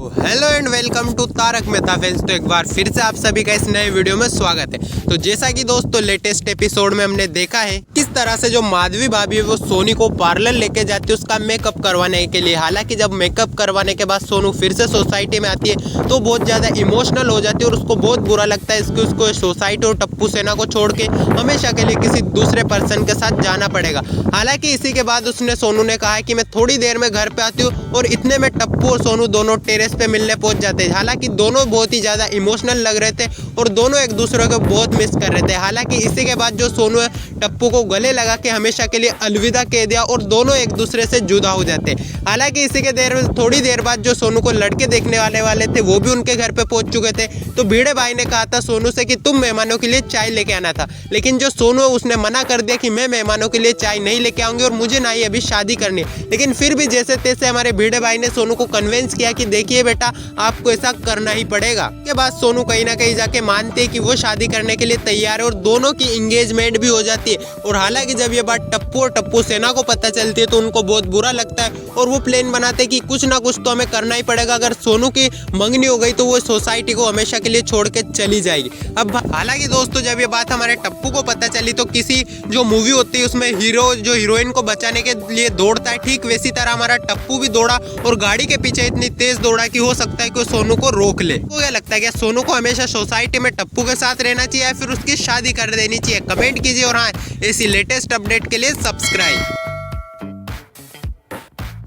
Hello and welcome to Tarak Mehta friends. तो एक बार फिर से आप सभी का इस नए वीडियो में स्वागत है। तो जैसा कि दोस्तों लेटेस्ट एपिसोड में हमने देखा है किस तरह से जो माधवी भाभी है वो सोनी को पार्लर लेके जाती है उसका मेकअप करवाने के लिए। हालांकि जब मेकअप करवाने के बाद सोनू फिर से सोसाइटी में आती है तो बहुत ज़्यादा इमोशनल हो जाती है और उसको बहुत बुरा लगता है कि उसको सोसाइटी और टप्पू सेना को छोड़ के हमेशा के लिए किसी दूसरे पर्सन के साथ जाना पड़ेगा। हालांकि इसी के बाद उसने सोनू ने कहा है कि मैं थोड़ी देर में घर पे आती हूँ और इतने में टप्पू और सोनू दोनों टेरेस पे मिलने पहुंच जाते हैं। हालांकि दोनों बहुत ही ज़्यादा इमोशनल लग रहे थे और दोनों एक दूसरे को बहुत मिस कर रहे थे। हालांकि इसी के बाद जो सोनू है टप्पू को गले लगा के हमेशा के लिए अलविदा कह दिया और दोनों एक दूसरे से जुदा हो जाते। हालांकि इसी के थोड़ी देर बाद जो सोनू को लड़के देखने वाले थे वो भी उनके घर पे पहुंच चुके थे। तो भिड़े भाई ने कहा था सोनू से कि तुम मेहमानों के लिए चाय लेके आना था, लेकिन जो सोनू है उसने मना कर दिया कि मैं मेहमानों के लिए चाय नहीं लेके आऊंगी और मुझे ना ही अभी शादी करनी है। लेकिन फिर भी जैसे तैसे हमारे भिड़े भाई ने सोनू को कन्विंस किया कि देखिए बेटा आपको ऐसा करना ही पड़ेगा। के बाद सोनू कहीं ना कहीं जाके मानते हैं कि वो शादी करने के लिए तैयार है और दोनों की एंगेजमेंट भी हो जाती है। और हालांकि जब ये बात टप्पू और टप्पू सेना को पता चलती है तो उनको बहुत बुरा लगता है और वो प्लान बनाते हैं कि कुछ ना कुछ तो हमें करना ही पड़ेगा। अगर सोनू की मंगनी हो गई तो वो सोसाइटी को हमेशा के लिए छोड़ के चली जाएगी। अब हालांकि दोस्तों जब ये बात हमारे टप्पू को पता चली तो किसी जो मूवी होती है उसमें हीरो जो हीरोइन को बचाने के लिए दौड़ता है, ठीक वैसी तरह हमारा टप्पू भी दौड़ा और गाड़ी के पीछे इतनी तेज दौड़ा कि हो सकता है कि सोनू को रोक ले। तो क्या लगता है कि सोनू को हमेशा सोसाइटी में टप्पू के साथ रहना चाहिए या फिर उसकी शादी कर देनी चाहिए? कमेंट कीजिए और हाँ ऐसी लेटेस्ट अपडेट के लिए सब्सक्राइब।